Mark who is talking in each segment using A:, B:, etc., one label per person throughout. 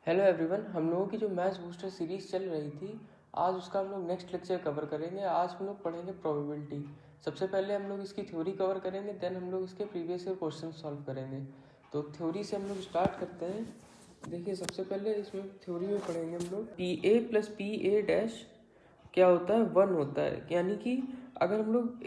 A: Hello everyone, हम लोगों की जो मैच बूस्टर सीरीज चल रही थी, आज उसका हम लोग नेक्स्ट लेक्चर कवर करेंगे। आज हम लोग पढ़ेंगे प्रोबेबिलिटी। सबसे पहले हम लोग इसकी थ्योरी कवर करेंगे, देन हम लोग इसके प्रीवियस ईयर क्वेश्चन सॉल्व करेंगे। तो थ्योरी से हम लोग स्टार्ट करते हैं। देखिए, सबसे पहले इसमें थ्योरी में पढ़ेंगे हम लोग P A plus P A dash क्या होता है, 1 होता है। यानी कि अगर हम लोग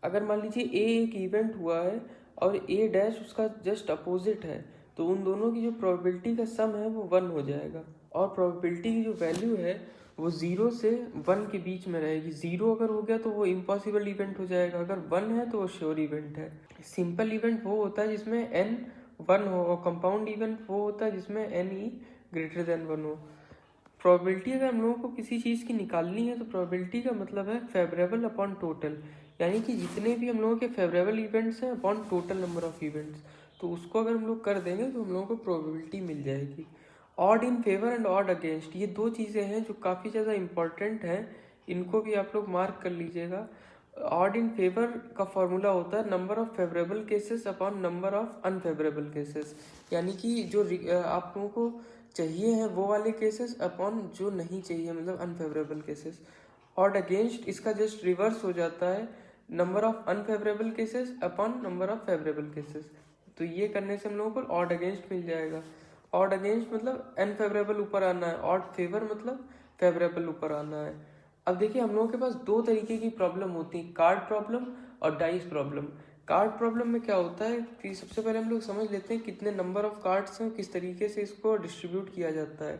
A: अगर मान लीजिए ए एक इवेंट हुआ है और ए डैश उसका जस्ट अपोजिट है, तो उन दोनों की जो प्रोबेबिलिटी का सम है वो 1 हो जाएगा। और प्रोबेबिलिटी की जो वैल्यू है वो 0 से 1 के बीच में रहेगी। 0 अगर हो गया तो वो इम्पॉसिबल इवेंट हो जाएगा, अगर 1 है तो वो श्योर इवेंट है। सिंपल इवेंट वो होता है जिसमें n 1 हो, और कंपाउंड इवेंट वो होता है जिसमें n e ग्रेटर देन 1 हो। प्रोबेबिलिटी अगर हम लोगों को किसी चीज़ की निकालनी है तो प्रोबेबिलिटी का मतलब है फेवरेबल अपॉन टोटल, यानी कि जितने भी हम लोगों के फेवरेबल इवेंट्स हैं upon total number of events. तो उसको अगर हम लोग कर देंगे तो हम लोगों को प्रोबेबिलिटी मिल जाएगी। Odd in favour and odd against, ये दो चीज़ें हैं जो काफ़ी ज़्यादा इंपॉर्टेंट हैं, इनको भी आप लोग मार्क कर लीजिएगा। ऑड इन फेवर का फॉर्मूला होता है number of favourable cases upon number of unfavourable cases, यानी कि जो आप लोगों को चाहिए हैं वो वाले केसेस अपॉन जो नहीं चाहिए, मतलब अनफेवरेबल केसेस। ऑड अगेंस्ट इसका जस्ट रिवर्स हो जाता है, number of unfavourable cases upon number of favourable cases. तो ये करने से हम लोगों को ऑड अगेंस्ट मिल जाएगा। ऑड अगेंस्ट मतलब अनफेवरेबल ऊपर आना है, ऑड फेवर मतलब फेवरेबल ऊपर आना है। अब देखिए, हम लोगों के पास दो तरीके की प्रॉब्लम होती है, कार्ड प्रॉब्लम और डाइस प्रॉब्लम। कार्ड प्रॉब्लम में क्या होता है कि सबसे पहले हम लोग समझ लेते हैं कितने नंबर ऑफ कार्ड्स हैं, किस तरीके से इसको डिस्ट्रीब्यूट किया जाता है।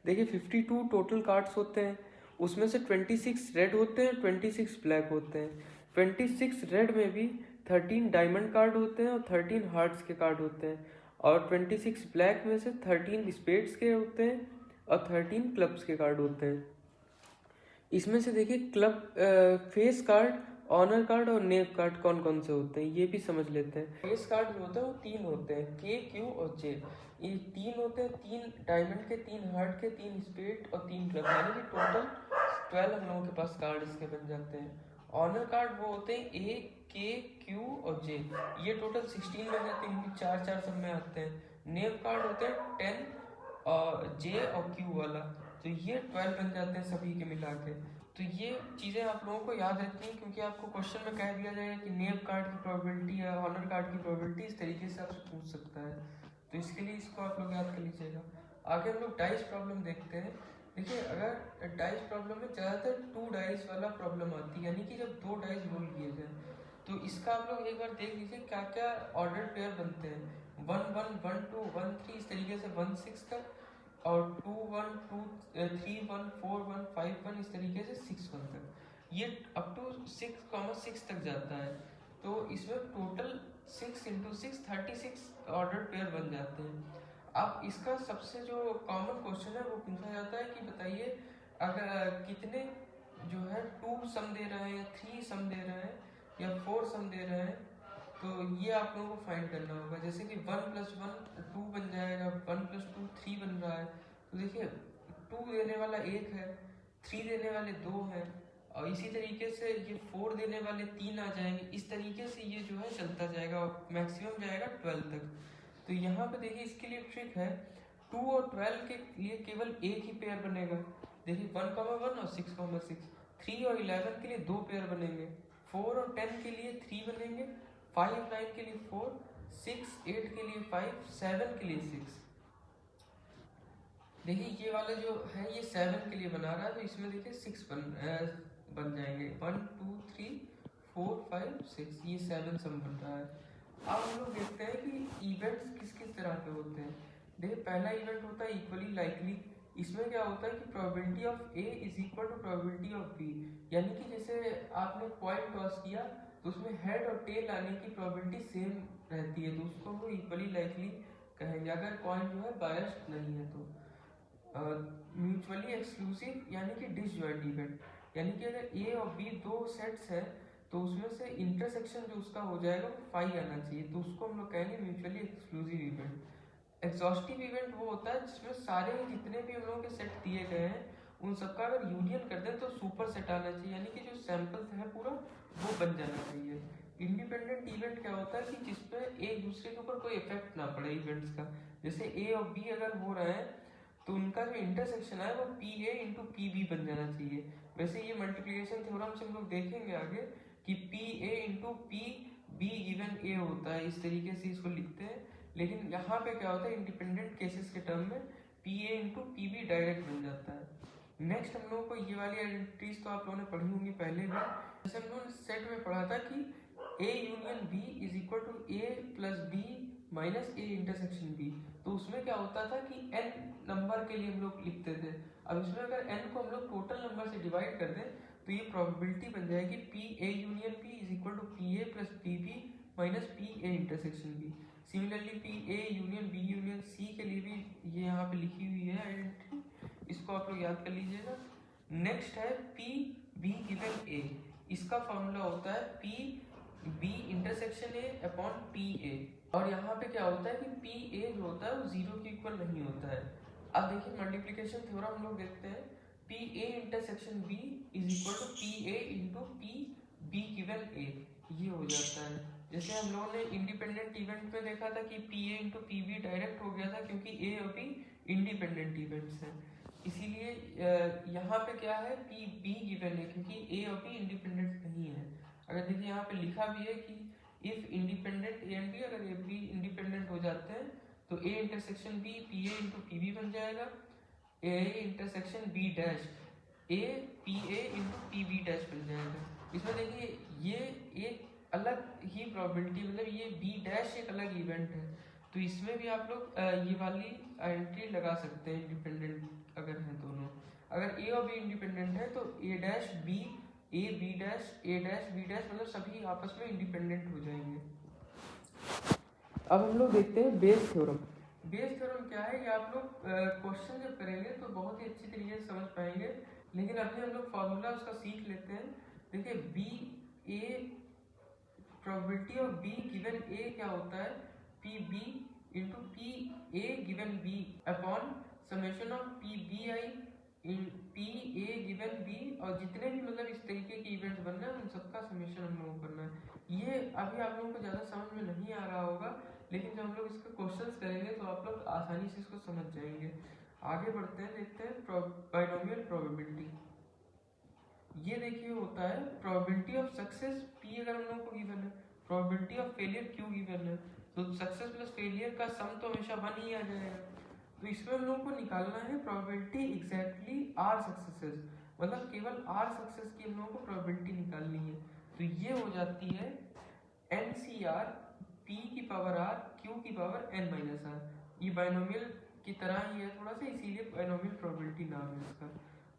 A: देखिए, 52 टोटल कार्ड्स होते हैं, उसमें से 26 रेड होते हैं, 26 ब्लैक होते हैं। 26 रेड में भी 13 डायमंड कार्ड होते हैं और 13 हार्ट्स के कार्ड होते हैं, और 26 ब्लैक में से 13 स्पेड्स के होते हैं और 13 क्लब्स के कार्ड होते हैं। इसमें से देखिए, club face card, honour card और नेव कार्ड कौन कौन से होते हैं ये भी समझ लेते हैं। फेस कार्ड जो होता है वो 3 होते हैं, के, क्यू और जे। ये 3 होते हैं, 3 डायमंड के, 3 हार्ट के, 3 स्पेड और 3 क्लब, यानी कि टोटल 12 हम लोगों के पास कार्ड इसके बन जाते हैं। ऑनर कार्ड वो होते हैं ए, के, क्यू और जे, ये टोटल 16 बन जाते हैं, इनकी 4 सब में आते हैं। नेव कार्ड होते हैं 10 और जे और क्यू वाला, तो ये 12 बन जाते हैं सभी के मिला के। तो ये चीज़ें आप लोगों को याद रखनी है, क्योंकि आपको क्वेश्चन में कह दिया जाएगा कि नेव कार्ड की प्रोबेबिलिटी या ऑनर कार्ड की प्रोबेबिलिटी, इस तरीके से आपसे पूछ सकता है। तो इसके लिए इसको आप लोग याद कर लीजिएगा। आगे हम लोग डाइस प्रॉब्लम देखते हैं। देखिए, अगर डाइस प्रॉब्लम में ज़्यादातर 2 डाइस वाला प्रॉब्लम आती है, यानी कि जब 2 डाइस रोल किए जाए, तो इसका आप लोग एक बार देख लीजिए क्या क्या ऑर्डर पेयर बनते हैं। 1 1 1 2 1 3 इस तरीके से 1 6 तक, और 2 1 2 3 1 4 1 5 1 इस तरीके से 6 1 तक, ये अप टू 6 तक जाता है। तो इसमें टोटल 6 इंटू 6 36 ऑर्डर पेयर बन जाते हैं। अब इसका सबसे जो कॉमन क्वेश्चन है वो पूछा जाता है कि बताइए, अगर कितने जो है 2 सम दे रहे हैं, 3 सम दे रहे हैं या 4 सम दे रहे हैं, तो ये आप लोगों को फाइंड करना होगा। जैसे कि 1 + 1 2 बन जाएगा, 1 + 2 3 बन रहा है। तो देखिए, 2 देने वाला 1 है, 3 देने वाले 2 हैं, और इसी तरीके से ये 4 देने वाले 3 आ जाएंगे। इस तरीके से ये जो है चलता जाएगा, मैक्सिमम जाएगा 12 तक। तो यहाँ पे देखिए, इसके लिए ट्रिक है, 2 और 12 के लिए केवल एक ही पेयर बनेगा। देखिए, 1 1 और 6 6। 3 और 11 के लिए 2 पेयर बनेंगे, 4 और 10 के लिए 3 बनेंगे, 5 9 के लिए 4, 6 8 के लिए 5, 7 के लिए 6। देखिए, ये वाला जो है ये 7 के लिए बना रहा है, तो इसमें देखिए 6 बन जाएंगे, 1 2 3 4 5 6, ये 7 सम बन रहा है। अब हम लोग देखते हैं कि इवेंट्स किस किस तरह के होते हैं। देखिए, पहला इवेंट होता है इक्वली लाइकली। इसमें क्या होता है कि probability of A is equal to probability of B, यानी कि जैसे आपने कॉइन टॉस किया तो उसमें हेड और टेल आने की प्रोबेबिलिटी सेम रहती है, तो उसको हम लोग इक्वली लाइकली कहेंगे, अगर कॉइन जो है बायस्ड नहीं है तो। म्यूचुअली एक्सक्लूसिव यानी कि डिसजॉइंट इवेंट, यानी कि अगर ए और बी दो सेट्स हैं तो उसमें से इंटरसेक्शन जो उसका हो जाएगा वो फाई आना चाहिए, तो उसको हम लोग कहेंगे mutually exclusive event. Exhaustive event वो होता है जिसमें सारे जितने भी हम लोगों के सेट दिए गए हैं उन सबका अगर यूनियन कर दें तो सुपर सेट आना चाहिए, यानी कि जो सैंपल है पूरा वो बन जाना चाहिए। इंडिपेंडेंट इवेंट क्या होता है कि जिसपे एक दूसरे के ऊपर कोई इफेक्ट ना पड़े इवेंट्स का, जैसे ए और बी अगर हो रहा है तो उनका जो इंटरसेक्शन है वो P A into P B बन जाना चाहिए। वैसे ये मल्टीप्लिकेशन थ्योरम से हम लोग देखेंगे आगे कि P A into P B given A होता है, इस तरीके से इसको लिखते हैं। लेकिन यहाँ पे क्या होता है, इंडिपेंडेंट केसेस के टर्म में P A into P B direct बन जाता है। नेक्स्ट हम लोगों को ये वाली आइडेंटिटीज तो आप लोगों ने पढ़ी होंगी पहले भी। जैसे हम लोगों ने सेट में पढ़ा था कि A union B is equal to A plus B minus A intersection B. तो उसमें क्या होता था कि n नंबर के लिए हम लोग लिखते थे। अब इसमें अगर n को हम लोग टोटल नंबर से डिवाइड कर दें तो ये प्रोबेबिलिटी बन जाएगी P A union B is equal to P A plus P B minus P A intersection B. Similarly P A union B union C के लिए भी ये यहाँ पे लिखी हुई है आइडेंटिटी, इसको आप लोग याद कर लीजिएगा। नेक्स्ट है पी बी गिवन ए, इसका फॉर्मूला होता है P B intersection A upon P A. और यहाँ पे क्या होता है कि पी ए जो होता है वो जीरो के इक्वल नहीं होता है। अब देखिए मल्टीप्लिकेशन थ्योरम हम लोग देखते हैं, P A intersection B is equal to P A into P B given A, ये हो जाता है। जैसे हम लोगों ने इंडिपेंडेंट इवेंट में देखा था कि P A into P B direct हो गया था क्योंकि ए और बी इंडिपेंडेंट इवेंट्स हैं, इसीलिए यहाँ पे क्या है पी बी गिवन है क्योंकि ए और बी इंडिपेंडेंट नहीं है। अगर देखिए यहाँ पे लिखा भी है कि if independent A and B, अगर ए बी इंडिपेंडेंट हो जाते हैं तो A intersection B P A into P B बन जाएगा, A intersection B dash A P A into P B dash बन जाएगा। इसमें देखिए ये एक अलग ही प्रोबेबिलिटी, मतलब ये बी डैश एक अलग इवेंट है, तो इसमें भी आप लोग ये वाली आइडेंटिटी लगा सकते हैं इंडिपेंडेंट अगर है दोनों। अगर ए और बी इंडिपेंडेंट है तो A dash B A B dash A dash B dash, मतलब सभी आपस में इंडिपेंडेंट हो जाएंगे। अब हम लोग देखते हैं बेस थ्योरम। बेस थ्योरम क्या है, ये आप लोग क्वेश्चन जब करेंगे तो बहुत ही अच्छी तरीके से समझ पाएंगे, लेकिन अभी हम लोग फॉर्मूला उसका सीख लेते हैं। देखिए B A probability of B given A क्या होता है, P B into P A given B upon summation of P B I in P A given B, और जितने भी मतलब इस तरीके के इवेंट्स बनना है उन सबका समेशन हम लोगों को करना है। ये अभी आप लोगों को ज़्यादा समझ में नहीं आ रहा होगा, लेकिन जब हम लोग इसके क्वेश्चंस करेंगे तो आप लोग आसानी से इसको समझ जाएंगे। आगे बढ़ते हैं, देखते हैं बाइनोमियल प्रोबेबिलिटी। ये देखिए होता है प्रोबेबिलिटी ऑफ सक्सेस पी अगर हम लोगों को गिवन है, probability of failure Q given है, तो सक्सेस प्लस फेलियर का सम तो हमेशा 1 ही आ जाएगा। तो इसमें हम लोगों को निकालना है प्रोबेबिलिटी एग्जैक्टली आर सक्सेसेस, मतलब केवल आर सक्सेस की हम लोगों को प्रोबेबिलिटी निकालनी है। तो ये हो जाती है NCR P की पावर R Q की पावर N माइनस R। ये बाइनोमियल की तरह ही है थोड़ा सा, इसीलिए बाइनोमियल प्रोबेबिलिटी नाम है इसका।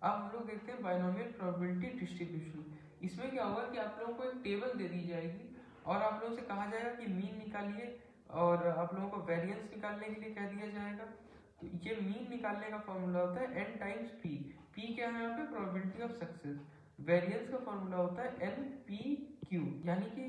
A: अब हम लोग देखते हैं बाइनोमियल प्रोबेबिलिटी डिस्ट्रीब्यूशन। इसमें क्या होगा कि आप लोगों को एक टेबल दे दी जाएगी और आप लोगों से कहा जाएगा कि मीन निकालिए, और आप लोगों को वेरिएंस निकालने के लिए कह दिया जाएगा। तो ये मीन निकालने का फॉर्मूला होता है n टाइम्स p। p क्या है यहाँ पे, प्रोबेबिलिटी ऑफ सक्सेस। वेरिएंस का फॉर्मूला होता है NPQ, यानी कि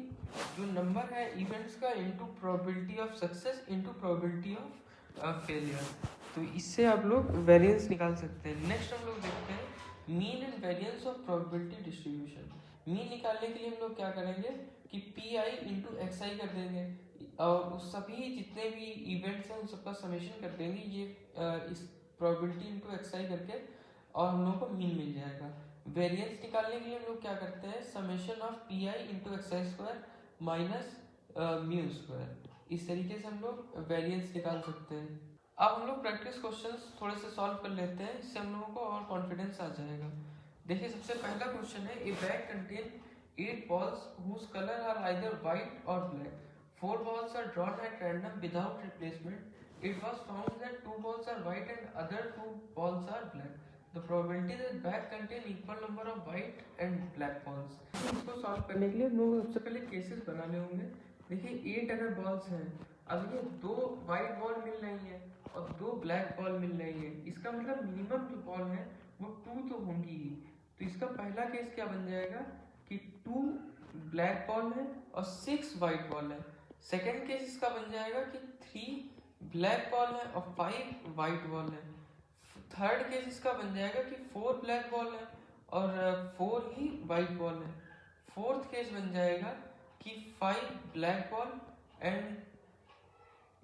A: जो नंबर है इवेंट्स का into probability of success into probability of failure. तो इससे आप लोग वेरिएंस निकाल सकते हैं। नेक्स्ट हम लोग देखते हैं mean and variance of probability distribution. Mean निकालने के लिए हम लोग क्या करेंगे कि पी आई इंटू एक्स आई कर देंगे, और उस सभी जितने भी इवेंट्स हैं उन सबका समेशन कर देंगे ये इस प्रोबेबिलिटी इंटू एक्स आई करके, और हम लोग को मीन मिल जाएगा। वेरिएंस निकालने के लिए हम लोग क्या करते हैं, summation of P I into x I square minus mu square, इस तरीके से हम लोग वेरिएंस निकाल सकते हैं। अब हम लोग प्रैक्टिस क्वेश्चंस थोड़े से सॉल्व कर लेते हैं, इससे हम लोगों को और कॉन्फिडेंस आ जाएगा। देखिए सबसे पहला क्वेश्चन है, ए bag contain 8 balls whose color are either white or black. 4 balls are drawn at random without replacement. It was found that 2 balls are white and other 2 balls are black. The probability that bag contain equal number of white and black balls. इसको solve करने के लिए हम लोग सबसे पहले cases बनाने होंगे। देखिए 8 अगर बॉल्स हैं, अब ये 2 वाइट बॉल मिल रही है और 2 ब्लैक बॉल मिल रही है, इसका मतलब मिनिमम जो बॉल है वो 2 तो होंगी ही। तो इसका पहला केस क्या बन जाएगा कि 2 ब्लैक बॉल है और 6 वाइट बॉल है। सेकेंड केस इसका बन जाएगा कि 3 ब्लैक बॉल है और 5 वाइट बॉल है। थर्ड केस इसका बन जाएगा कि 4 ब्लैक बॉल है और 4 ही वाइट बॉल है। फोर्थ केस बन जाएगा कि 5 black ball and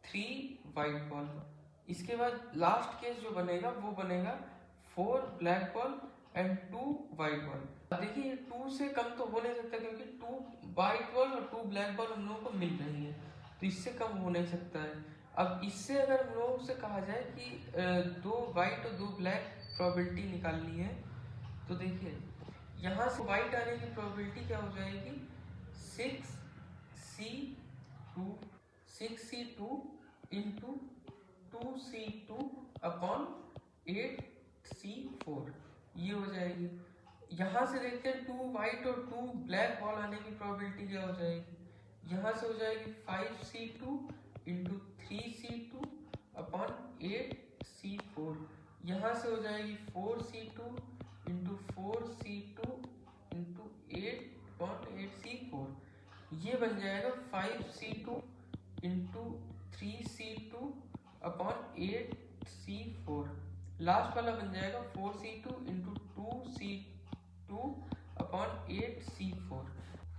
A: 3 white ball. इसके बाद लास्ट केस जो बनेगा वो बनेगा 4 black ball and 2 white ball. अब देखिए 2 से कम तो हो नहीं सकता क्योंकि 2 वाइट बॉल और 2 ब्लैक बॉल हम लोगों को मिल रही है, तो इससे कम हो नहीं सकता है। अब इससे अगर हम लोगों से कहा जाए कि 2 वाइट और 2 ब्लैक प्रोबेबिलिटी निकालनी है, तो देखिए यहाँ से वाइट आने की प्रोबेबिलिटी क्या हो जाएगी 6C2 into 2C2 upon 8C4 ये हो जाएगी। यहाँ से देखते हैं 2 वाइट और 2 ब्लैक बॉल आने की प्रोबेबिलिटी क्या हो जाएगी, यहाँ से हो जाएगी 5C2 into 3C2 upon 8C4, यहाँ से हो जाएगी 4C2 into 4C2 into 8.8C4, ये बन जाएगा 5C2 into 3C2 upon 8C4, last वाला बन जाएगा 4C2 into 2C2 upon 8C4।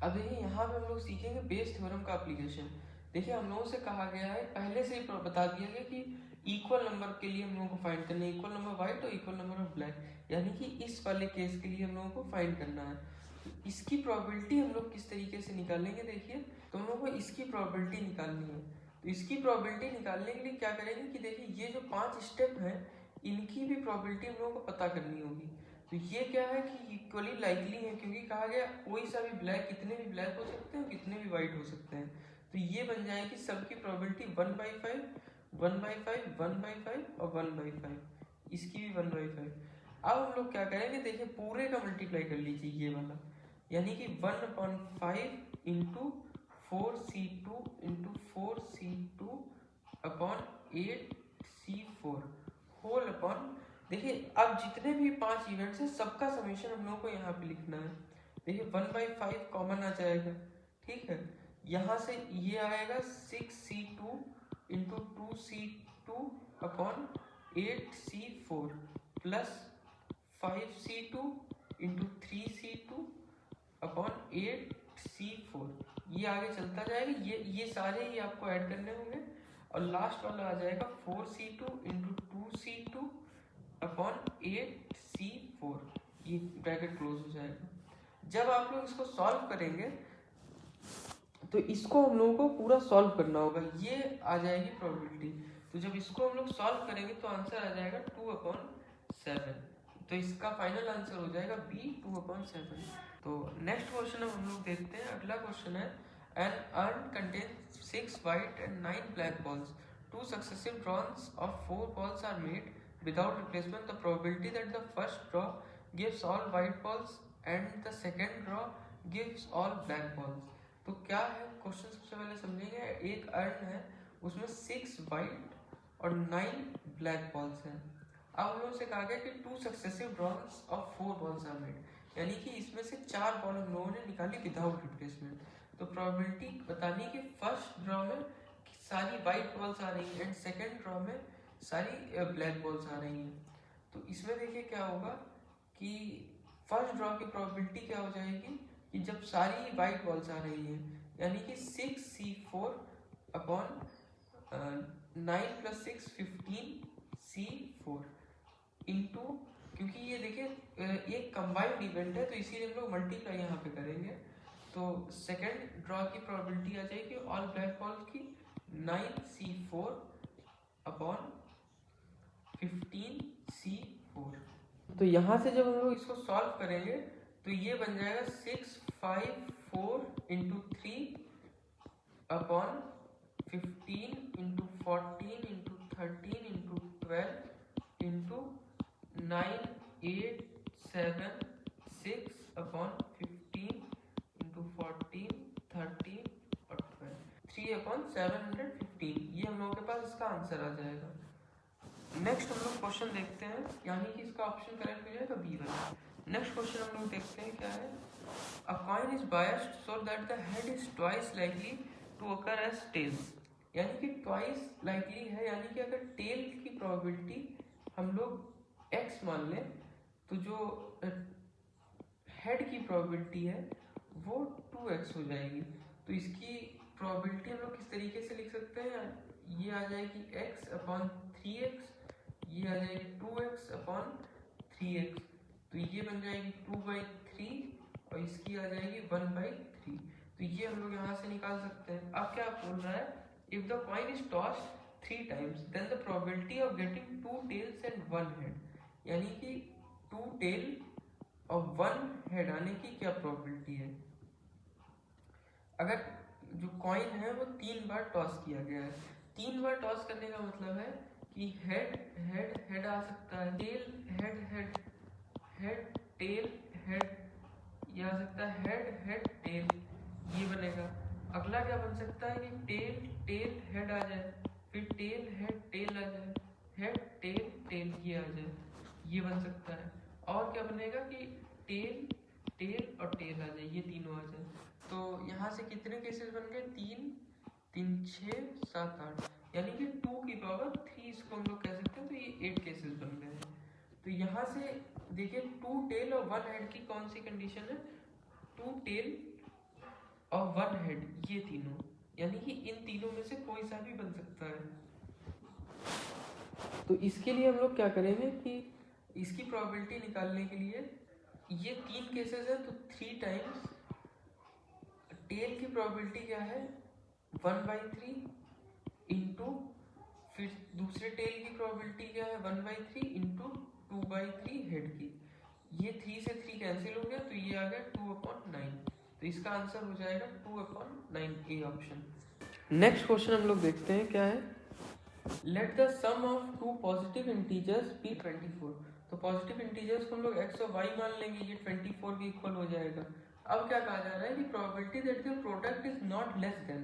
A: अब देखिए यहाँ पे हम लोग सीखेंगे बेस थ्योरम का एप्लीकेशन। देखिए हम लोगों से कहा गया है, पहले से ही बता दिया गया कि इक्वल नंबर के लिए हम लोगों को फाइंड करना है, इक्वल नंबर वाइट और इक्वल नंबर ऑफ ब्लैक, यानी कि इस वाले केस के लिए हम लोगों को फाइंड करना है। तो इसकी प्रोबेबिलिटी हम लोग किस तरीके से निकालेंगे, देखिए तो हम लोग को इसकी प्रोबेबिलिटी निकालनी है। तो इसकी प्रोबेबिलिटी निकालने के लिए क्या करेंगे कि देखिए ये जो 5 स्टेप हैं इनकी भी प्रोबेबिलिटी हम लोगों को पता करनी होगी। तो ये क्या है कि इक्वली लाइकली है, क्योंकि कहा गया कोई सा भी ब्लैक, कितने भी ब्लैक हो सकते हैं, कितने भी वाइट हो सकते हैं। तो ये बन जाएगी सबकी प्रोबेबिलिटी 1/5, 1/5, 1/5 और 1/5, इसकी भी 1/5। अब हम लोग क्या करेंगे, देखिए पूरे का मल्टीप्लाई कर लीजिए ये वाला, यानी कि 1/5 into 4C2 into 4C2 upon 8C4 whole upon, देखिए अब जितने भी 5 इवेंट्स हैं सबका समेशन हम लोगों को यहाँ पे लिखना है। देखिए 1/5 कॉमन आ जाएगा, ठीक है, यहाँ से ये आएगा 6C2 into 2C2 upon 8C4 plus 5C2 into 3C2 upon 8C4, ये आगे चलता जाएगा, ये सारे ही आपको ऐड करने होंगे और लास्ट वाला आ जाएगा 4C2 into 2C2 upon 8C4, ये ब्रैकेट क्लोज हो जाएगा। जब आप लोग इसको सॉल्व करेंगे तो इसको हम लोगों को पूरा सॉल्व करना होगा, ये आ जाएगी प्रोबेबिलिटी। तो जब इसको हम लोग सॉल्व करेंगे तो आंसर आ जाएगा 2/7, तो इसका फाइनल आंसर हो जाएगा B 2/7। तो नेक्स्ट क्वेश्चन हम लोग देखते हैं। अगला क्वेश्चन है an urn contains 6 white and 9 black balls, 2 successive draws of 4 balls are made without replacement. The probability that the first draw gives all white balls and the second draw gives all black balls. तो क्या है question, सबसे पहले समझेंगे। एक earn है उसमें 6 white और 9 ब्लैक बॉल्स हैं। अब हम लोगों से कहा गया कि 2 successive draws of 4 balls are made, यानी कि इसमें से 4 बॉल हम लोगों ने निकाली विदाउट रिप्लेसमेंट। तो प्रोबेबिलिटी बतानी कि फर्स्ट ड्रॉ में सारी वाइट बॉल्स आ रही है एंड सेकेंड ड्रॉ में सारी ब्लैक बॉल्स आ रही हैं। तो इसमें देखिए क्या होगा कि फर्स्ट ड्रॉ की प्रोबेबिलिटी क्या हो जाएगी कि जब सारी वाइट बॉल्स आ रही हैं, यानी कि 6C4 अपॉन 9 + 6 15C4 इंटू, क्योंकि ये देखिए एक कंबाइंड इवेंट है तो इसीलिए हम लोग मल्टीप्लाई यहाँ पे करेंगे। तो सेकेंड ड्रॉ की प्रोबेबिलिटी आ जाएगी ऑल ब्लैक बॉल्स की 9C4 अपॉन 15C4। तो यहाँ से जब हम लोग इसको सॉल्व करेंगे तो ये बन जाएगा 654 into 3 upon 15 into 14 into 13 into 12 into 9 8 7 6 upon 15 into 14 13 और 12 3/715, ये हम लोगों के पास इसका आंसर आ जाएगा। नेक्स्ट हम लोग क्वेश्चन देखते हैं, यानी कि इसका ऑप्शन करेक्ट हो जाएगा बी वाला। नेक्स्ट क्वेश्चन हम लोग देखते हैं क्या है। A coin is biased so that the head is twice likely to occur as tails, यानी कि ट्वाइस लाइकली है, यानी कि अगर टेल की प्रोबेबिलिटी हम लोग x मान लें तो जो हेड की प्रोबेबिलिटी है वो 2x हो जाएगी। तो इसकी प्रोबेबिलिटी हम लोग किस तरीके से लिख सकते हैं, ये आ जाएगी x/3x, ये आ जाएगी 2x/3x, तो ये बन जाएगी 2/3 और इसकी आ जाएगी 1/3। तो ये हम लोग यहाँ से निकाल सकते हैं। अब क्या बोल रहा है, if the coin is tossed 3 times then the probability of getting 2 tails and 1 head, यानी कि 2 tail और 1 head आने की क्या प्रोबेबिलिटी है। अगर जो कॉइन है वो 3 बार टॉस किया गया है, 3 बार टॉस करने का मतलब है कि हेड हेड हेड आ सकता है, tail head head head tail head, ये आ सकता है हेड हेड टेल, ये बनेगा। अगला क्या बन सकता है कि टेल टेल हेड आ जाए, फिर टेल हेड टेल आ जाए, हेड टेल टेल ये आ जाए, ये बन सकता है। और क्या बनेगा कि टेल टेल और टेल आ जाए, ये तीनों आ जाए। तो यहाँ से कितने केसेस बन गए, 3 3 6 7 8, यानी कि 2 की पावर 3 इसको हम लोग कह सकते हैं। तो ये 8 केसेस बन गए हैं। तो यहाँ से देखिए 2 टेल और 1 हेड की कौन सी कंडीशन है, 2 टेल और 1 हेड, ये तीनों, यानी कि इन तीनों में से कोई सा भी बन सकता है। तो इसके लिए हम लोग क्या करेंगे कि इसकी प्रोबेबिलिटी निकालने के लिए ये 3 केसेस है, तो 3 टाइम्स टेल की प्रोबेबिलिटी क्या है 1/3 इंटू, फिर दूसरे टेल की प्रोबेबिलिटी क्या है 1/3 इंटू 2/3 हेड की, ये 3 से 3 कैंसिल हो गया, तो ये आ गया 2/9। तो इसका आंसर हो जाएगा 2/9, ए ऑप्शन। नेक्स्ट क्वेश्चन हम लोग देखते हैं क्या है, let the sum of 2 positive integers be 24। तो पॉजिटिव इंटीजर्स को हम लोग x और y मान लेंगे, ये 24 के इक्वल हो जाएगा। अब क्या कहा जा रहा है कि probability that the product is not less than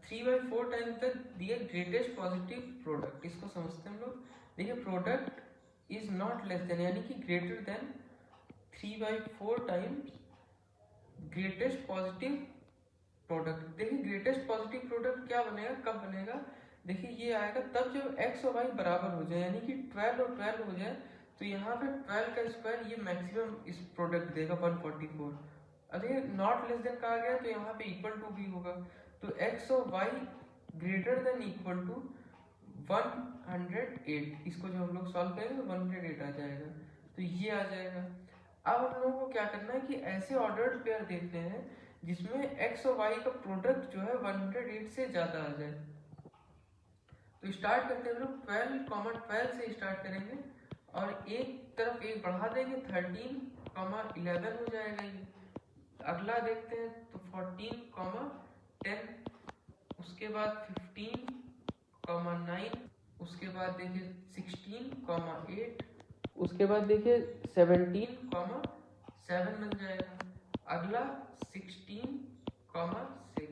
A: 3/4 times the their greatest positive product. इसको समझते हैं हम लोग। देखिए product is not less than यानी कि greater than 3/4 times greatest positive product. देखिए ग्रेटेस्ट पॉजिटिव प्रोडक्ट क्या बनेगा, कब बनेगा, देखिए ये आएगा तब जब x और y बराबर हो जाए, यानी कि 12 और 12 हो जाए। तो यहाँ पे 12 का स्क्वायर ये मैक्सिमम इस प्रोडक्ट देगा 144। अरे नॉट लेस देन कहा गया तो यहाँ पे इक्वल टू भी होगा, तो x और y greater than equal to 108। इसको जो हम लोग सॉल्व करेंगे 108 आ जाएगा, तो ये आ जाएगा। अब हम लोगों को क्या करना है कि ऐसे ऑर्डर्ड पेयर देखते हैं जिसमें x और y का प्रोडक्ट जो है 108 से ज्यादा आ जाए। तो स्टार्ट करते हैं हम लोग 12, 12 से स्टार्ट करेंगे और एक तरफ एक बढ़ा देंगे, 13, 11 हो जाएगा ये। अगला देखते हैं तो 14, 10, उसके बाद 15, 9, उसके बाद देखिए 16, 8, उसके बाद देखिए 17, 7 बन जाएगा। अगला 16, 6,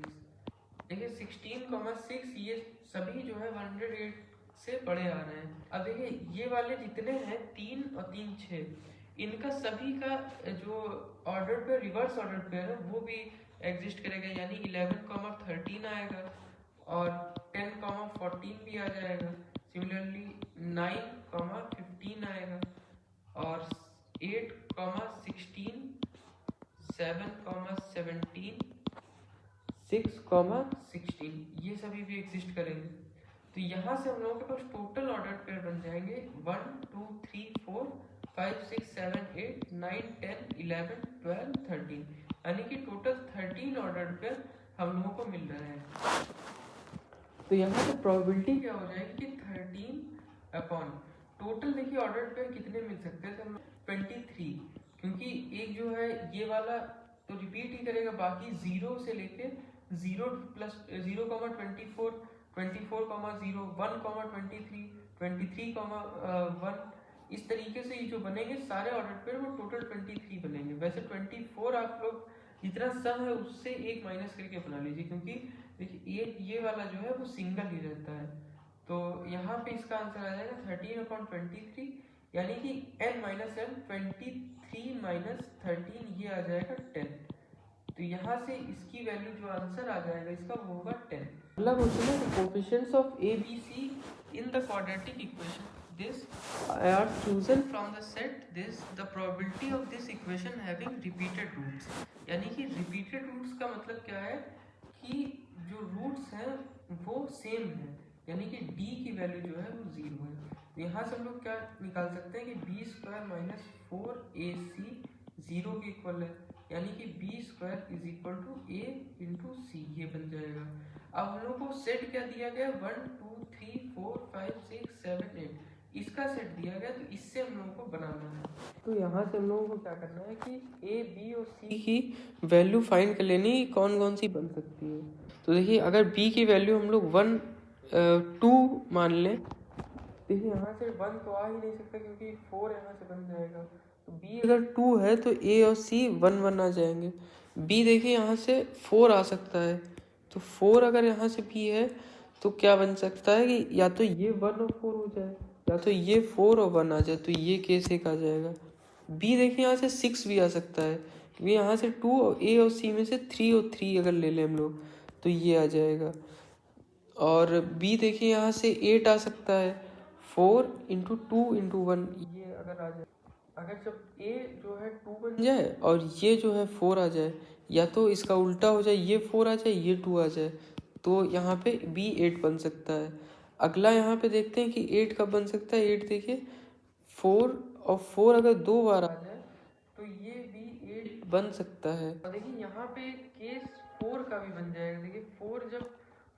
A: देखिए 16, 6 ये सभी जो है 108 से बड़े आ रहे हैं। अब देखिए ये वाले जितने हैं 3 और 3 6, इनका सभी का जो ऑर्डर पे रिवर्स ऑर्डर पेयर है वो भी एग्जिस्ट करेगा, यानी 11, 13 आएगा और 10, 14 भी आ जाएगा। सिमिलरली 9, 15 आएगा और 8, 16, 7, 17, 6, 16 ये सभी भी एग्जिस्ट करेंगे। तो यहाँ से हम लोगों के पास टोटल ऑर्डर पेयर बन जाएंगे 1, 2, 3, 4, 5, 6, 7, 8, 9, 10, 11, 12, 13, यानी कि टोटल 13 ऑर्डर पेयर हम लोगों को मिल रहे हैं। तो यहाँ से प्रोबेबिलिटी क्या हो जाएगी कि 13 अपॉन टोटल, देखिए ऑर्डर पेयर कितने मिल सकते हैं, तो 23, क्योंकि एक जो है ये वाला तो रिपीट ही करेगा, बाकी 0 से लेके 0 प्लस 0, 24, 24, 0, 1, 23, 23, 1, इस तरीके से ये जो बनेंगे सारे ऑर्डर पेयर वो टोटल 23 बनेंगे। वैसे 24 आप लोग जितना सम है उससे एक माइनस करके बना लीजिए, क्योंकि देखिए ये वाला जो है वो सिंगल ही रहता है। तो यहाँ पे इसका आंसर आ जाएगा 13/23, यानी कि n - n 23 - 13 ये आ जाएगा 10। तो यहाँ से इसकी वैल्यू जो आंसर आ जाएगा इसका वो होगा 10। अगला क्वेश्चन है coefficients of A B C in the quadratic equation this are chosen from the set this the probability of this equation having repeated roots, यानी कि repeated roots का मतलब क्या है कि जो रूट्स हैं वो सेम है, यानी कि d की वैल्यू जो है वो 0 है। तो यहाँ से हम लोग क्या निकाल सकते हैं कि बी स्क्वायर माइनस 4ac 0 के इक्वल है, यानी कि B square is equal to A into C, ये बन जाएगा। अब हम लोग को सेट क्या दिया गया, 1 2 3 4 5 6 7 8, इसका सेट दिया गया, तो इससे हम लोगों को बनाना है। तो यहाँ से हम लोगों को क्या करना है कि ए बी और सी की वैल्यू फाइंड कर लेनी, कौन कौन सी बन सकती है। तो देखिए अगर बी की वैल्यू हम लोग 1 2 मान लें, देखिए यहाँ से 1 तो आ ही नहीं सकता क्योंकि 4 यहाँ से बन जाएगा। तो बी अगर 2 है तो ए और सी 1 1 आ जाएंगे। बी देखिए यहाँ से 4 आ सकता है, तो 4 अगर यहाँ से बी है तो क्या बन सकता है कि या तो ये 1 और 4 हो जाए, या तो ये 4 और 1 आ जाए, तो ये केस एक आ जाएगा। बी देखिए यहाँ से 6 भी आ सकता है क्योंकि यहाँ से 2 और ए और सी में से 3 और 3 अगर ले लें हम लोग तो ये आ जाएगा। और बी देखिए यहाँ से 8 आ सकता है, 4 इंटू 2 इंटू 1 ये अगर आ जाए। अगर जब ए जो है 2 बन जाए और ये जो है 4 आ जाए, या तो इसका उल्टा हो जाए, ये 4 आ जाए ये 2 आ जाए, तो यहाँ पे बी 8 बन सकता है। अगला यहाँ पे देखते हैं कि 8 कब बन सकता है। 8 देखिए 4 और 4 अगर 2 बार आ जाए तो ये भी 8 बन सकता है। और देखिए यहाँ पे केस 4 का भी बन जाएगा। देखिए 4 जब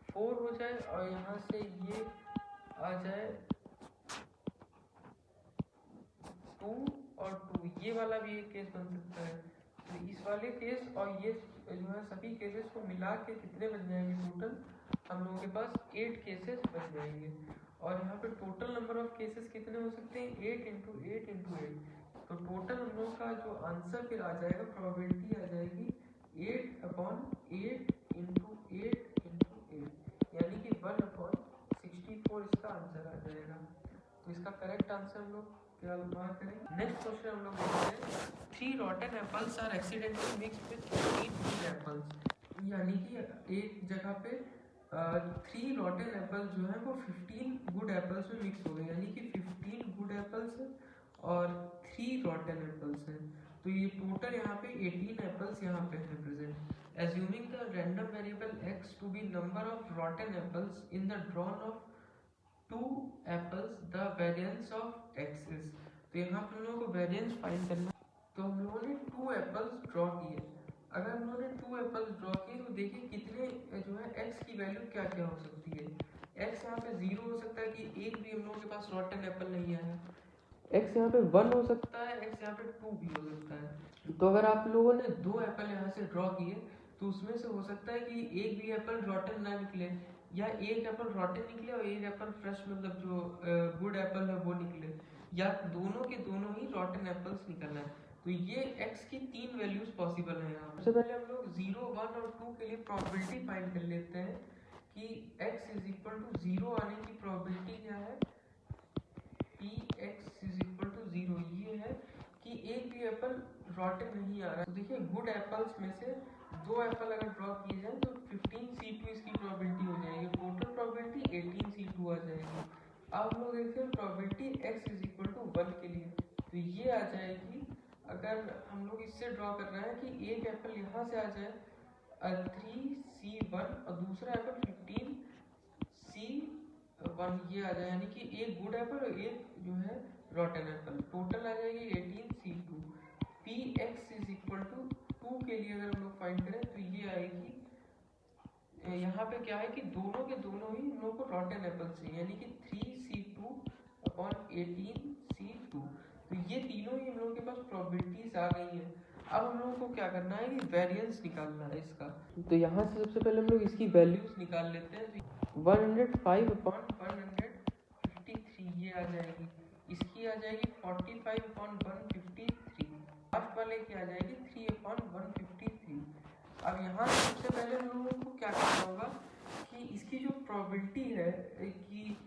A: 4 हो जाए और यहाँ से ये आ जाए 2 और 2, ये वाला भी एक केस बन सकता है। तो इस वाले केस और ये जो है सभी केसेस को मिला के कितने बन जाएंगे, टोटल हम लोगों के पास 8 केसेस बन जाएंगे। और यहाँ पे टोटल नंबर ऑफ केसेस कितने हो सकते हैं, 8 इंटू 8 इंटू 8। तो टोटल हम लोग का जो आंसर फिर आ जाएगा, प्रोबेबिलिटी आ जाएगी 8/8 इंटू 8 इंटू 8, यानी कि 1/64 इसका आंसर आ जाएगा। तो इसका करेक्ट आंसर हम लोग क्या मार्क करेंगे। नेक्स्ट क्वेश्चन हम लोग देखते हैं, 3 rotten apples are accidentally mixed with 15 good apples, यानी कि एक जगह पे 3 रॉटन एप्पल्स जो है वो 15 गुड एप्पल्स में मिक्स हो गए, यानी कि 15 गुड एप्पल्स है और 3 रॉटन एप्पल्स हैं। तो ये टोटल यहाँ पे 18 एप्पल्स यहाँ पे है present. Assuming the random variable x to be number of rotten apples in the drawn of 2 apples, the variance of x is। तो यहाँ पे हम लोगों को वेरिएंस फाइंड करना है। तो हम लोगों ने 2 एप्पल्स ड्रॉ किए। अगर हम लोगों ने 2 एप्पल्स ड्रॉ किए तो देखिए कितने जो है x की वैल्यू क्या क्या हो सकती है। x यहाँ पे 0 हो सकता है कि एक भी हम लोगों के पास रॉटन एप्पल नहीं आया। x यहाँ पे 1 हो सकता है, x यहाँ पे 2 भी हो सकता है। तो अगर आप लोगों ने 2 एप्पल यहाँ से ड्रॉ किए तो उसमें से हो सकता है कि एक भी एप्पल रॉटन ना निकले, या एक एप्पल रॉटन निकले और एक एप्पल फ्रेश मतलब जो गुड एप्पल है वो निकले, या दोनों के दोनों ही रॉटन एप्पल्स निकलना है। तो ये x की 3 वैल्यूज पॉसिबल है। यहाँ सबसे पहले हम लोग 0 1 और 2 के लिए प्रोबेबिलिटी फाइंड कर लेते हैं कि x इज इक्वल टू 0 आने की प्रोबेबिलिटी क्या है, px इज इक्वल टू 0, ये है कि एक भी एप्पल रॉटन नहीं आ रहा है। तो देखिए गुड एप्पल्स में से 2 एप्पल अगर ड्रॉ किए जाए तो 15c2 इसकी प्रोबेबिलिटी हो जाएगी, टोटल प्रोबेबिलिटी 18c2 आ जाएगी। अब हम लोग देखते हैं probability x is equal to 1 के लिए, तो ये आ जाएगी, अगर हम लोग इससे ड्रॉ कर रहे हैं कि एक एप्पल यहाँ से आ जाए 3c1 और दूसरा एप्पल 15c1 ये आ जाए, यानी कि एक गुड एप्पल और एक जो है रॉटन एप्पल, टोटल आ जाएगी 18c2। px is equal to 2 के लिए अगर हम लोग फाइंड करें तो ये आएगी, यहाँ पे क्या है कि दोनों के दोनों ही हम लोग को रॉटन एप्पल चाहिए, यानी कि 3c2 अपॉन 18c2। तो ये तीनों ही हम लोग के पास प्रोबेबिलिटीज आ गई हैं। अब हम लोगों को क्या करना है कि वेरिएंस निकालना है इसका। तो यहाँ से सबसे पहले हम लोग इसकी वैल्यूज निकाल लेते हैं। 105 अपॉन 153 ये आ जाएगी, इसकी आ जाएगी 45 अपॉन 153, लास्ट वाले की आ जाएगी 3 अपॉन 153। अब यहाँ से सबसे पहले हम लोगों को क्या करना होगा कि इसकी जो प्रोबेबिलिटी है कि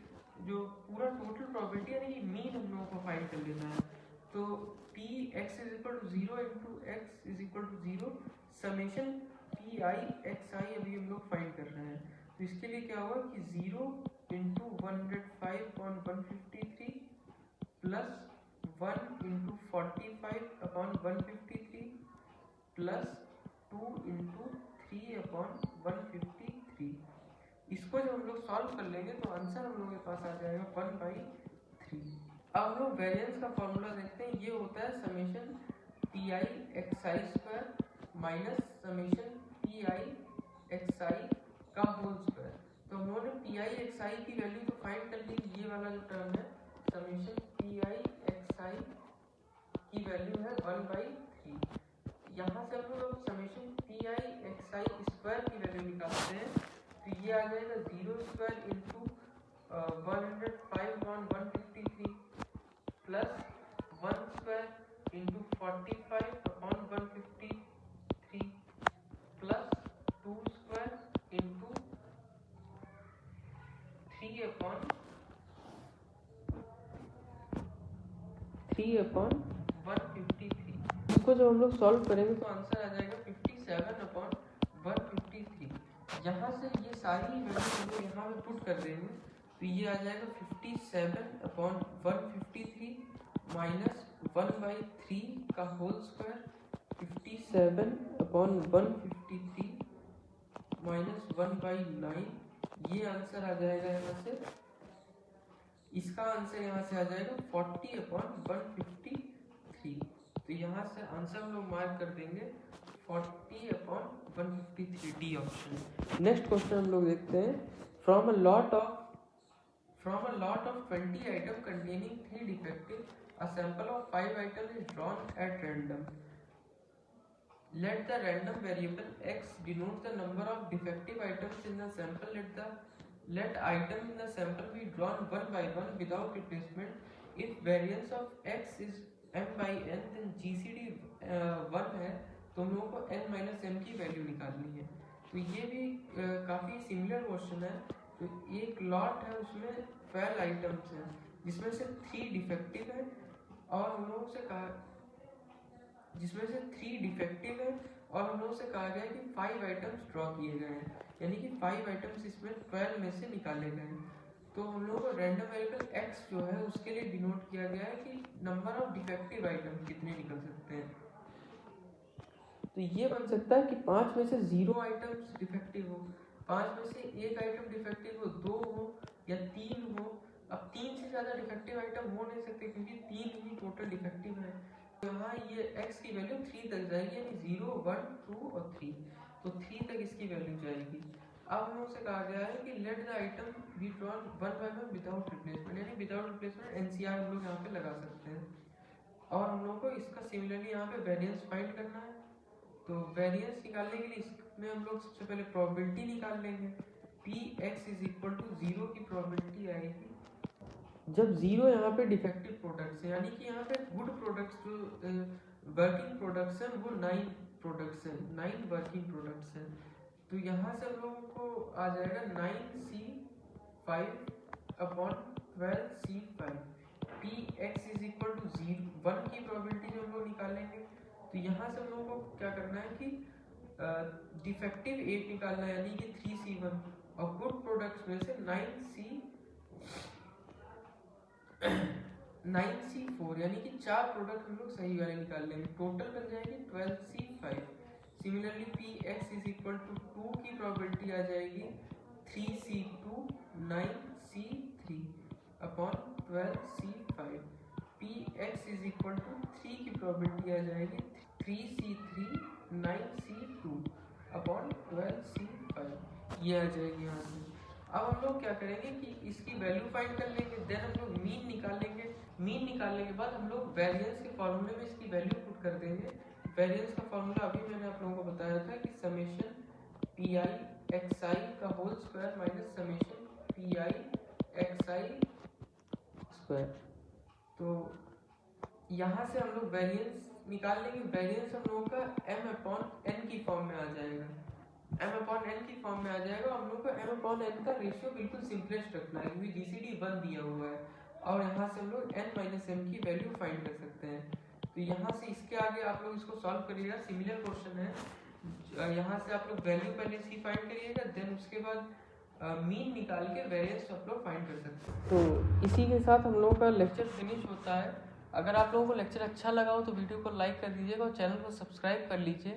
A: जो पूरा टोटल प्रोबेबिलिटी यानी कि मीन हम लोगों को फाइंड कर लेना है। तो P X is equal to 0 into X is equal to 0 summation P I X I अभी हम लोग फाइंड कर रहे हैं। तो इसके लिए क्या होगा कि 0 into 105 upon 153 plus 1 into 45 upon 153 plus 2 into 3/153। इसको जब हम लोग सॉल्व कर लेंगे तो आंसर हम लोग के पास आ जाएगा 1/3। अब हम लोग वेरिएंस का फॉर्मूला देखते हैं। ये होता है summation PI xi square minus summation PI xi का होल स्क्वायर। तो हम लोगों ने PI xi की वैल्यू तो फाइंड कर ली। ये वाला जो टर्म है समेशन PI xi की वैल्यू है 1/3। यहाँ से हम लोग समेशन PI xi स्क्वायर की वैल्यू निकालते हैं तो ये आ जाएगा 0 square into 105/153 plus 1 square into 45/153 plus 2 square into 3/153। इसको जब हम लोग सॉल्व करेंगे तो आंसर आ जाएगा 57/153। यहाँ से ये सारी वैल्यू हम लोग यहाँ पे पुट कर देंगे तो ये आ जाएगा 57/153 माइनस 1/3 का होल स्क्वायर 57/153 माइनस 1/9। ये आंसर आ जाएगा यहाँ से। इसका आंसर यहाँ से आ जाएगा 40/153। तो यहाँ से आंसर हम लोग मार्क कर देंगे 40/153 डी ऑप्शन। नेक्स्ट क्वेश्चन हम लोग देखते हैं। From a lot of 20 item containing 3 defective, a sample of 5 items is drawn at random. Let the random variable x denote the number of defective items in the sample. Let items in the sample be drawn one by one without replacement. If variance of x is m/n, then GCD 1 है तो हम लोगों को n-m की value निकालनी है। तो ये भी काफ़ी सिमिलर क्वेश्चन है। तो एक लॉट है उसमें 12 आइटम्स हैं जिसमें से 3 डिफेक्टिव है और हम लोगों से कहा गया कि 5 आइटम्स ड्रॉ किए गए हैं, यानी कि 5 आइटम्स इसमें 12 में से निकाले गए हैं। तो हम लोगों को रैंडम वेरिएबल x जो है उसके लिए डिनोट किया गया है कि नंबर ऑफ डिफेक्टिव आइटम कितने निकल सकते हैं। तो ये बन सकता है कि 5 में से 0 आइटम्स डिफेक्टिव हो, 5 में से 1 आइटम डिफेक्टिव हो, 2 हो या 3 हो। अब 3 से ज़्यादा डिफेक्टिव आइटम हो नहीं सकते क्योंकि 3 ही टोटल डिफेक्टिव है। तो यहाँ ये x की वैल्यू 3 तक जाएगी, यानी 0, 1, 2 और 3। तो 3 तक इसकी वैल्यू जाएगी। अब हम लोग से कहा गया है कि let the item be drawn one by one without replacement, यानी विदाउट रिप्लेसमेंट NCR हम लोग यहाँ पे लगा सकते हैं। और हम लोग को इसका सिमिलरली यहाँ पे वेरिएंस फाइंड करना है। तो वेरिएंस निकालने के लिए इसमें हम लोग सबसे पहले प्रोबेबिलिटी निकाल लेंगे। Px = 0 की प्रोबेबिलिटी आएगी जब 0 यहाँ पे डिफेक्टिव प्रोडक्ट्स हैं, यानी कि यहाँ पे गुड प्रोडक्ट्स जो वर्किंग प्रोडक्ट्स हैं वो 9 प्रोडक्ट्स हैं, 9 वर्किंग प्रोडक्ट्स हैं। तो यहाँ से हम लोगों को आ जाएगा 9C5/12C5। Px = 1 की प्रोबेबिलिटी जो हम लोग निकालेंगे। तो यहाँ से हम लोगों को क्या करना है कि डिफेक्टिव 8 निकालना है, यानी कि 3C1 और गुड प्रोडक्ट्स में से 9C4 यानी कि 4 प्रोडक्ट हम लोग सही वाले निकाल लेंगे। टोटल बन जाएगी 12C5। सिमिलरली Px = 2 की प्रोबेबिलिटी आ जाएगी 3C2 9C3/12C5। Px = 3 की प्रोबेबिलिटी आ जाएगी 3C3 9C2/12C5। ये आ जाएगी यहाँ से। अब हम लोग क्या करेंगे कि इसकी वैल्यू फाइंड कर लेंगे, देन हम लोग मीन निकालेंगे। मीन निकालने के बाद हम लोग वेरिएंस के फॉर्मूले में इसकी वैल्यू पुट कर देंगे। वेरिएंस का फॉर्मूला अभी मैंने आप लोगों को बताया था कि समेशन PI xi का whole square minus summation PI xi square. तो यहाँ से हम लोग वेरिएंस निकाल लेंगे। वेरिएंस हम लोगों का m/n की फॉर्म में आ जाएगा, m/n की फॉर्म में आ जाएगा। हम लोग को m/n का रेशियो बिल्कुल सिंपलेस्ट रखना है क्योंकि GCD 1 दिया हुआ है और यहाँ से हम लोग n-m की वैल्यू फाइंड कर सकते हैं। तो यहाँ से इसके आगे आप लोग इसको सॉल्व करिएगा, सिमिलर क्वेश्चन है। यहाँ से आप लोग वैल्यू पहले इसकी फाइंड करिएगा, देन उसके बाद मीन निकाल के वेरिएंस आप लोग फाइंड कर सकते हैं। तो इसी के साथ हम लोगों का लेक्चर फिनिश होता है। अगर आप लोगों को लेक्चर अच्छा लगा हो तो वीडियो को लाइक कर दीजिएगा और चैनल को सब्सक्राइब कर लीजिए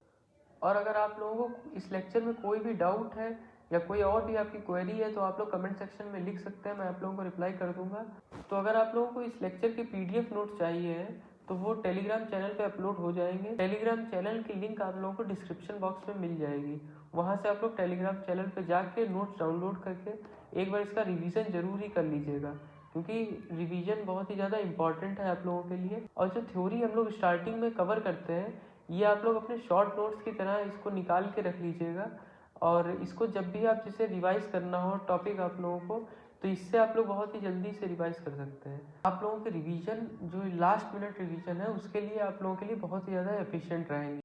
A: और अगर आप लोगों को इस लेक्चर में कोई भी डाउट है या कोई और भी आपकी क्वेरी है तो आप लोग कमेंट सेक्शन में लिख सकते हैं, मैं आप लोगों को रिप्लाई कर दूंगा। तो अगर आप लोगों को इस लेक्चर के PDF नोट्स चाहिए हैं तो वो टेलीग्राम चैनल पे अपलोड हो जाएंगे। टेलीग्राम चैनल की लिंक आप लोगों को डिस्क्रिप्शन बॉक्स में मिल जाएगी, वहाँ से आप लोग टेलीग्राम चैनल पे जाके नोट्स डाउनलोड करके एक बार इसका रिवीजन जरूर ही कर लीजिएगा, क्योंकि रिवीजन बहुत ही ज़्यादा इंपॉर्टेंट है आप लोगों के लिए। और जो थ्योरी हम लोग स्टार्टिंग में कवर करते हैं ये आप लोग अपने शॉर्ट नोट्स की तरह इसको निकाल के रख लीजिएगा, और इसको जब भी आप जिसे रिवाइज करना हो टॉपिक आप लोगों को, तो इससे आप लोग बहुत ही जल्दी से रिवाइज कर सकते हैं। आप लोगों के रिवीजन जो लास्ट मिनट रिवीजन है उसके लिए आप लोगों के लिए बहुत ही ज़्यादा एफिशिएंट रहेंगे।